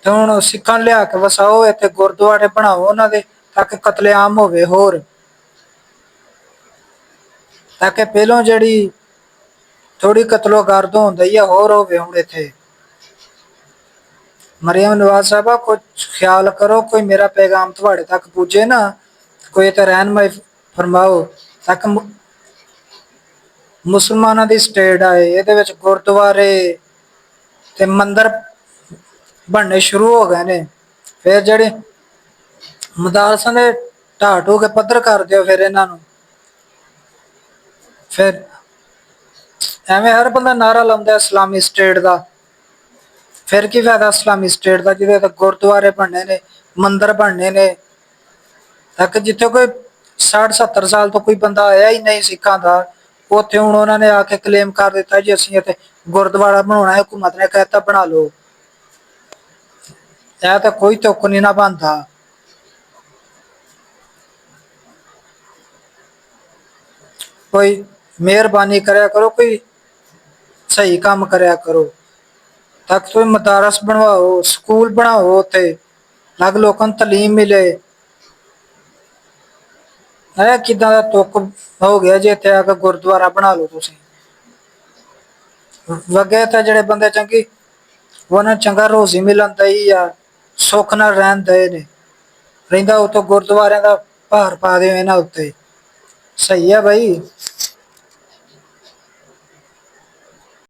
ਤੇ ਹੁਣ ਸਿੱਖਾਂ ਨੂੰ ਲਿਆ ਕੇ ਵਸਾਓ ਇੱਥੇ, ਗੁਰਦੁਆਰੇ ਬਣਾਓ ਉਹਨਾਂ ਦੇ, ਤਾਂ ਕਿ ਕਤਲੇਆਮ ਹੋਵੇ ਹੋਰ, ਤਾਂ ਕਿ ਪਹਿਲੋਂ ਜਿਹੜੀ ਥੋੜੀ ਕਤਲੋ ਗਰਦ ਹੁੰਦੀ ਆ ਹੋਰ ਹੋਵੇ ਹੁਣ ਇੱਥੇ। ਮਰੀਮ ਨਵਾਜ਼ ਸਾਹਿਬਾ ਕੁਝ ਖਿਆਲ ਕਰੋ, ਕੋਈ ਮੇਰਾ ਪੈਗਾਮ ਤੁਹਾਡੇ ਤੱਕ ਪੁੱਜੇ ਨਾ, ਕੋਈ ਤਾਂ ਰਹਿਨਮਾਈ ਫਰਮਾਓ, ਤਾਂ ਕਿ ਮੁਸਲਮਾਨਾਂ ਦੀ ਸਟੇਟ ਆਏ, ਇਹਦੇ ਵਿੱਚ ਗੁਰਦੁਆਰੇ ਤੇ ਮੰਦਿਰ ਬਣਨੇ ਸ਼ੁਰੂ ਹੋ ਗਏ ਨੇ। ਫਿਰ ਜਿਹੜੇ ਮਦਾਰਸਾਂ ਦੇ ਢਾਹ ਢੂ ਕੇ ਪੱਧਰ ਕਰ ਦਿਓ ਫਿਰ ਇਹਨਾਂ ਨੂੰ। ਫਿਰ ਐਵੇਂ ਹਰ ਬੰਦਾ ਨਾਰਾ ਲਾਉਂਦਾ ਇਸਲਾਮੀ ਸਟੇਟ ਦਾ, ਫਿਰ ਕੀ ਫਾਇਦਾ ਇਸਲਾਮੀ ਸਟੇਟ ਦਾ ਜਿਹਦੇ ਤੇ ਗੁਰਦੁਆਰੇ ਬਣਨੇ ਨੇ, ਮੰਦਿਰ ਬਣਨੇ ਨੇ, ਤੱਕ ਜਿੱਥੇ ਕੋਈ 60-70 ਸਾਲ ਤੋਂ ਕੋਈ ਬੰਦਾ ਆਇਆ ਹੀ ਨਹੀਂ ਸਿੱਖਾਂ ਦਾ, ਉੱਥੇ ਹੁਣ ਉਹਨਾਂ ਨੇ ਆ ਕੇ ਕਲੇਮ ਕਰ ਦਿੱਤਾ ਜੀ ਅਸੀਂ ਇੱਥੇ ਗੁਰਦੁਆਰਾ ਬਣਾਉਣਾ, ਹਕੂਮਤ ਨੇ ਕਹਿਤਾ ਬਣਾ ਲਓ। ਇਹ ਤਾਂ ਕੋਈ ਤੁੱਕ ਨਹੀਂ ਨਾ ਬਣਦਾ। ਕੋਈ ਮਿਹਰਬਾਨੀ ਕਰਿਆ ਕਰੋ, ਕੋਈ ਸਹੀ ਕੰਮ ਕਰਿਆ ਕਰੋ, ਤਾਂ ਕਿ ਤੁਸੀਂ ਮਦਾਰਸ ਬਣਵਾਓ, ਸਕੂਲ ਬਣਾਓ, ਉੱਥੇ ਅਲੱਗ ਲੋਕਾਂ ਨੂੰ ਤਾਲੀਮ ਮਿਲੇ। ਇਹ ਕਿੱਦਾਂ ਦਾ ਤੁੱਕ ਹੋ ਗਿਆ ਜੇ ਇੱਥੇ ਆ ਕੇ ਗੁਰਦੁਆਰਾ ਬਣਾ ਲਓ ਤੁਸੀਂ। ਵਗੇ ਤਾਂ ਜਿਹੜੇ ਬੰਦੇ ਚੰਗੀ ਉਹਨਾਂ ਨੂੰ ਚੰਗਾ ਰੋਜ਼ੀ ਮਿਲਣ ਦਈ ਆ, ਸੁੱਖ ਨਾਲ ਰਹਿਣ ਦਏ ਨੇ, ਰਹਿੰਦਾ ਉਤੋਂ ਗੁਰਦੁਆਰਿਆਂ ਦਾ ਭਾਰ ਪਾ ਦਿਓ ਇਹਨਾਂ ਉੱਤੇ। ਸਹੀ ਆ ਬਾਈ।